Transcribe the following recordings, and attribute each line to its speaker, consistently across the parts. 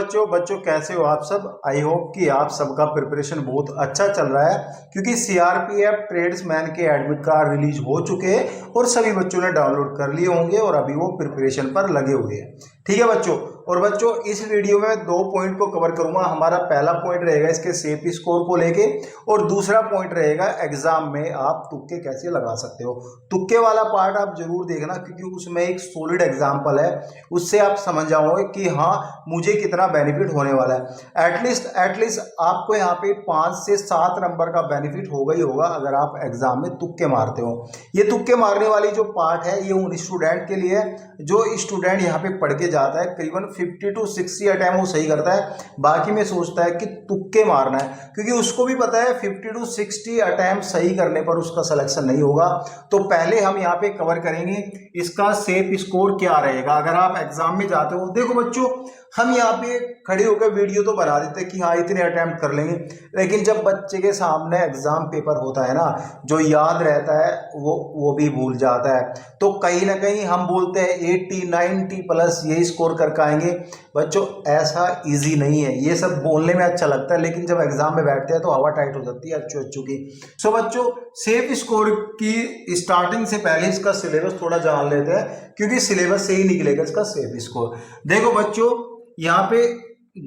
Speaker 1: बच्चों कैसे हो आप सब। आई होप कि आप सबका प्रिपरेशन बहुत अच्छा चल रहा है, क्योंकि सीआरपीएफ ट्रेड्समैन के एडमिट कार्ड रिलीज हो चुके हैं और सभी बच्चों ने डाउनलोड कर लिए होंगे और अभी वो प्रिपरेशन पर लगे हुए हैं। ठीक है बच्चों, और बच्चों इस वीडियो में 2 पॉइंट को कवर करूंगा। हमारा पहला पॉइंट रहेगा इसके सेफ स्कोर को लेके, और दूसरा पॉइंट रहेगा एग्जाम में आप तुक्के कैसे लगा सकते हो। तुक्के वाला पार्ट आप जरूर देखना, क्योंकि उसमें एक सॉलिड एग्जाम्पल है, उससे आप समझ जाओगे कि हाँ मुझे कितना बेनिफिट होने वाला है। एटलीस्ट आपको यहाँ पे 5 से 7 नंबर का बेनिफिट होगा ही होगा अगर आप एग्जाम में तुक्के मारते हो। ये तुक्के मारने वाली जो पार्ट है ये उन स्टूडेंट के लिए है जो स्टूडेंट यहाँ पे पढ़ के जाता है, करीबन 50 to 60 अटैम्प्ट वो सही करता है, बाकी में सोचता है कि तुक्के मारना है, क्योंकि उसको भी पता है 50 to 60 अटैम्प्ट सही करने पर उसका सिलेक्शन नहीं होगा। तो पहले हम यहाँ पे कवर करेंगे इसका सेफ स्कोर क्या रहेगा अगर आप एग्जाम में जाते हो। देखो बच्चों, हम यहाँ पे खड़े होकर वीडियो तो बना देते हैं कि हाँ इतने अटैम्प्ट कर लेंगे, लेकिन जब बच्चे के सामने एग्जाम पेपर होता है ना, जो याद रहता है वो भी भूल जाता है। तो कहीं ना कहीं हम बोलते हैं 80 90 प्लस ये स्कोर करके आएंगे। बच्चों ऐसा इजी नहीं है, ये सब बोलने में अच्छा लगता है, लेकिन जब एग्जाम में बैठते हैं तो हवा टाइट हो जाती है अच्छू की। सो बच्चों सेफ स्कोर की स्टार्टिंग से पहले इसका सिलेबस थोड़ा जान लेते हैं, क्योंकि सिलेबस से ही निकलेगा इसका सेफ स्कोर। देखो बच्चों, यहाँ पे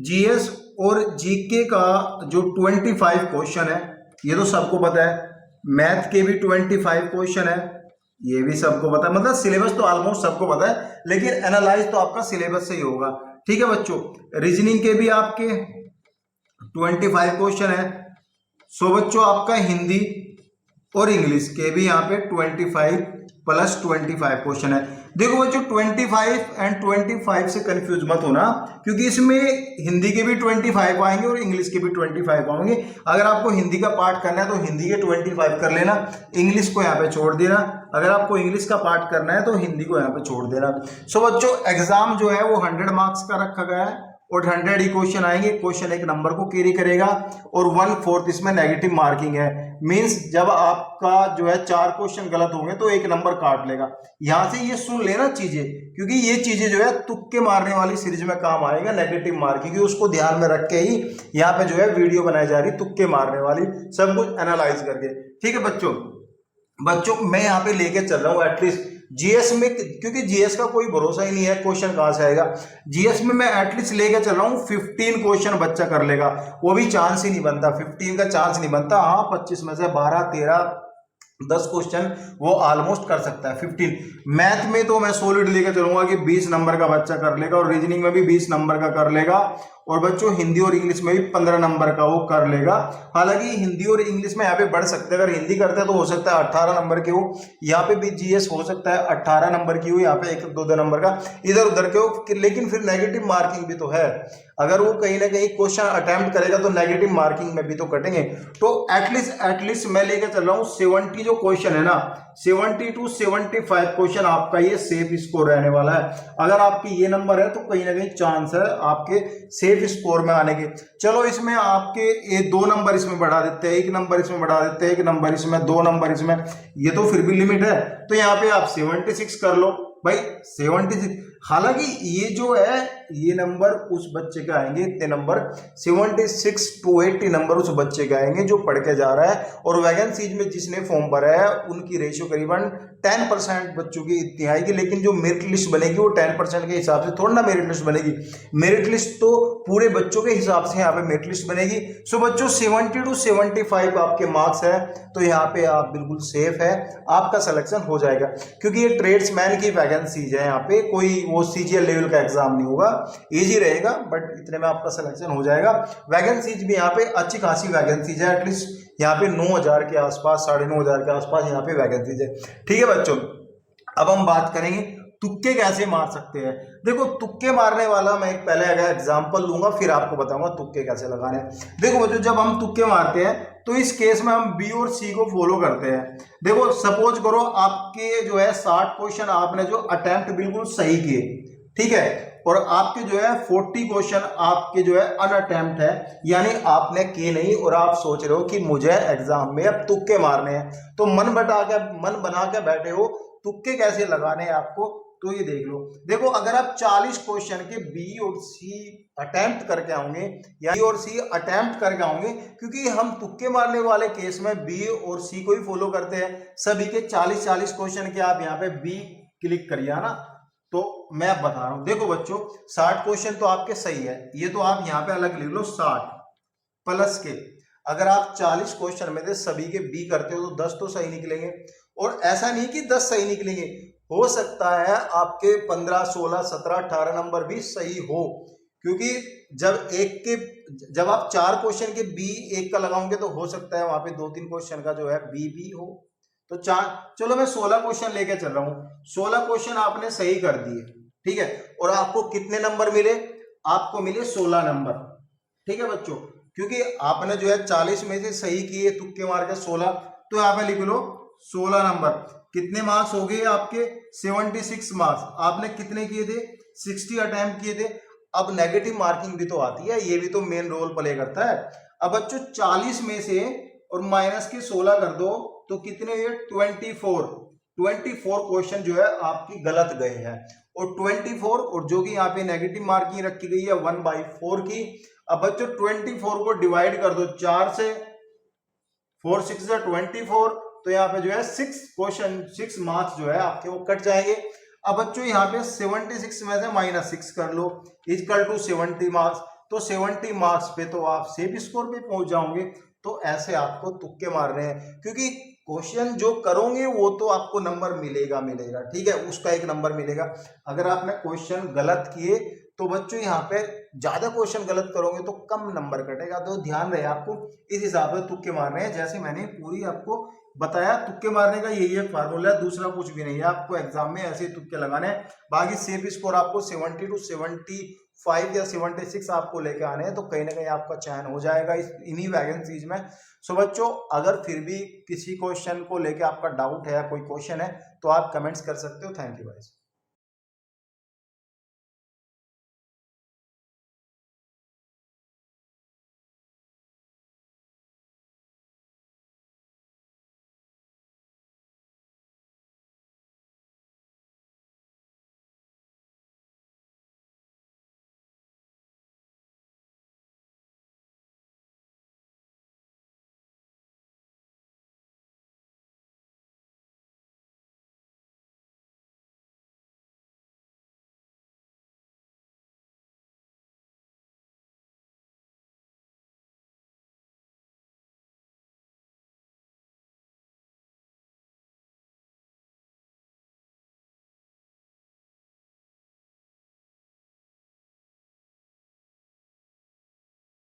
Speaker 1: जीएस और जीके का जो 25 क्वेश्चन है ये तो सबको पता है, मैथ के भी 25 क्वेश्चन है ये भी सबको पता है, मतलब सिलेबस तो ऑलमोस्ट सबको पता है, लेकिन एनालाइज तो आपका सिलेबस से ही होगा। ठीक है बच्चों, रीजनिंग के भी आपके 25 क्वेश्चन है। सो बच्चों आपका हिंदी और इंग्लिश के भी यहाँ पे 25 प्लस 25 क्वेश्चन है। देखो बच्चों 25 एंड 25 से कंफ्यूज मत होना, क्योंकि इसमें हिंदी के भी 25 आएंगे और इंग्लिश के भी 25 आएंगे। अगर आपको हिंदी का पार्ट करना है तो हिंदी के 25 कर लेना, इंग्लिश को यहाँ पे छोड़ देना। अगर आपको इंग्लिश का पार्ट करना है तो हिंदी को यहाँ पे छोड़ देना। सो बच्चों एग्जाम जो है वो 100 मार्क्स का रखा गया है और 100 ही क्वेश्चन आएंगे। क्वेश्चन एक नंबर को कैरी करेगा और 1/4 इसमें नेगेटिव मार्किंग है। मींस जब आपका जो है 4 क्वेश्चन गलत होंगे तो 1 नंबर काट लेगा। यहां से ये सुन लेना चीजें, क्योंकि ये चीजें जो है तुक्के मारने वाली सीरीज में काम आएगा, नेगेटिव मार्किंग, उसको ध्यान में रख के ही यहाँ पे जो है वीडियो बनाई जा रही तुक्के मारने वाली, सब कुछ एनालाइज करके। ठीक है बच्चों मैं यहाँ पे लेके चल रहा हूँ एटलीस्ट जीएस में, क्योंकि जीएस का कोई भरोसा ही नहीं है क्वेश्चन कहां से आएगा। जीएस में मैं एटलीस्ट लेके चल रहा हूं 15 क्वेश्चन बच्चा कर लेगा, वो भी चांस ही नहीं बनता, 15 का चांस नहीं बनता। हाँ 25 में से 12 13 10 क्वेश्चन वो ऑलमोस्ट कर सकता है। 15 मैथ में तो मैं सॉलिड लेकर चलूंगा कि 20 नंबर का बच्चा कर लेगा, और रीजनिंग में भी 20 नंबर का कर लेगा, और बच्चों हिंदी और इंग्लिश में भी 15 नंबर का वो कर लेगा। हालांकि हिंदी और इंग्लिश में यहाँ पे बढ़ सकते हैं, अगर हिंदी करते हैं तो हो सकता है 18 नंबर की हो, यहाँ पे भी जीएस हो सकता है 18 नंबर की हो, यहाँ पे 1-2 नंबर का इधर उधर के हो, लेकिन फिर नेगेटिव मार्किंग भी तो है। अगर वो कहीं ना कहीं क्वेश्चन अटेम्प्ट करेगा तो नेगेटिव मार्किंग में भी तो कटेंगे। तो एटलीस्ट मैं लेकर चल रहा हूँ 70 जो क्वेश्चन है ना, 70 to 75 क्वेश्चन आपका ये सेफ स्कोर रहने वाला है। अगर आपकी ये नंबर है तो कहीं ना कहीं चांस है आपके सेफ स्कोर में आने के। चलो इसमें आपके ये 2 नंबर इसमें बढ़ा देते हैं, 1 नंबर इसमें बढ़ा देते हैं, 1 नंबर इसमें, 2 नंबर इसमें, ये तो फिर भी लिमिट है। तो यहाँ पे आप 76 कर लो भाई, 76। हालांकि ये जो है ये नंबर उस बच्चे के आएंगे, इतने नंबर 76 to 80 नंबर उस बच्चे के आएंगे जो पढ़ के जा रहा है। और वैकेंसीज में जिसने फॉर्म भरा है उनकी रेशियो करीबन 10% बच्चों की इतनी आएगी, लेकिन जो मेरिट लिस्ट बनेगी वो 10% के हिसाब से थोड़ा ना मेरिट लिस्ट बनेगी। मेरिट लिस्ट तो पूरे बच्चों के हिसाब से यहाँ पे मेरिट लिस्ट बनेगी। सो बच्चों 70 to 75 आपके मार्क्स है, तो यहाँ पे आप बिल्कुल सेफ है, आपका सिलेक्शन हो जाएगा, क्योंकि ये ट्रेड्समैन की वैकेंसीज है। यहाँ पे कोई वो सीजीएल लेवल का एग्जाम नहीं होगा, इजी रहेगा, बट इतने में आपका सिलेक्शन हो जाएगा। वैकेंसीज भी यहाँ पे अच्छी खासी वैकेंसीज है, एटलीस्ट यहाँ पे 9000 के आसपास, 9500 के आसपास यहाँ पे वैकेंसीज है। ठीक है बच्चों, अब हम बात करेंगे तुक्के कैसे मार सकते हैं। देखो तुक्के मारने वाला मैं एक पहले अगर एग्जांपल लूंगा फिर आपको बताऊंगा तुक्के कैसे लगाने हैं। देखो बच्चों जब हम तुक्के मारते हैं तो इस केस में हम बी और सी को फॉलो करते हैं। देखो सपोज करो आपके जो है 60 क्वेश्चन आपने जो अटेम्प्ट बिल्कुल सही किए, ठीक है, और आपके जो है 40 क्वेश्चन आपके जो है अनअटेम्प्ट है, यानी आपने किए नहीं और आप सोच रहे हो कि मुझे एग्जाम में अब तुक्के मारने हैं। तो मन बना के बैठे हो तुक्के कैसे लगाने हैं आपको, तो ये देख लो। देखो अगर आप 40 क्वेश्चन के बी और सी अटेम्प्ट करके आएंगे या बी और सी अटेम्प्ट करके आएंगे, क्योंकि हम तुक्के मारने वाले केस में बी और सी को ही फॉलो करते हैं। सभी के 40-40 क्वेश्चन के आप यहाँ पे बी क्लिक करिए ना, तो मैं बता रहा हूं। देखो बच्चों 60 क्वेश्चन तो आपके सही है, ये तो आप यहाँ पे अलग लिख लो 60 प्लस के, अगर आप 40 क्वेश्चन में से सभी के बी करते हो तो 10 तो सही निकलेंगे। और ऐसा नहीं कि 10 सही निकलेंगे, हो सकता है आपके 15, 16, 17, 18 नंबर भी सही हो, क्योंकि जब आप 4 क्वेश्चन के बी एक का लगाओगे तो हो सकता है वहां पे 2-3 क्वेश्चन का जो है बी भी हो। तो चलो मैं 16 क्वेश्चन लेके चल रहा हूं, 16 क्वेश्चन आपने सही कर दिए, ठीक है, और आपको कितने नंबर मिले? आपको मिले 16 नंबर, ठीक है बच्चों, क्योंकि आपने जो है 40 में से सही किए तुक्के मार के 16, तो यहाँ पे लिख लो 16 नंबर। कितने मार्क्स हो गए आपके? 76 मार्क्स। आपने कितने किए थे? 60 अटेम्प्ट किए थे। अब नेगेटिव मार्किंग भी तो आती है, ये भी तो मेन रोल प्ले करता है। अब बच्चों 40 में से और माइनस के 16 कर दो तो कितने हुए? 24 क्वेश्चन जो है आपकी गलत गए हैं, और 24 और जो कि यहाँ पे नेगेटिव मार्किंग रखी गई है 1/4 की। अब बच्चों 24 को डिवाइड कर दो 4 से, 4 6 24, तो यहाँ पे जो है 6 मार्क्स जो है आपके वो कट जाएंगे। अब बच्चों यहाँ पे 76 में से -6 कर लो, इक्वल टू 70 मार्क्स, तो 70 मार्क्स पे तो आप सेफ स्कोर पे पहुंच जाओगे। तो ऐसे आपको तुक्के मारने हैं, क्योंकि क्वेश्चन जो करोगे वो तो आपको नंबर मिलेगा, ठीक है, उसका एक नंबर मिलेगा। अगर आपने क्वेश्चन गलत किए तो बच्चों यहाँ पे ज्यादा क्वेश्चन गलत करोगे तो कम नंबर कटेगा, तो ध्यान रहे आपको इस हिसाब से तुक्के मारने हैं। जैसे मैंने पूरी आपको बताया, तुक्के मारने का यही एक फार्मूला है, दूसरा कुछ भी नहीं है। आपको एग्जाम में ऐसे तुक्के लगाने हैं, बाकी सेफ स्कोर आपको 70 to 75 या 76 आपको लेके आने हैं, तो कहीं ना कहीं आपका चयन हो जाएगा इन्हीं वैकेंसीज में। सो बच्चों अगर फिर भी किसी क्वेश्चन को लेके आपका डाउट है, कोई क्वेश्चन है, तो आप कमेंट्स कर सकते हो। Thank you guys.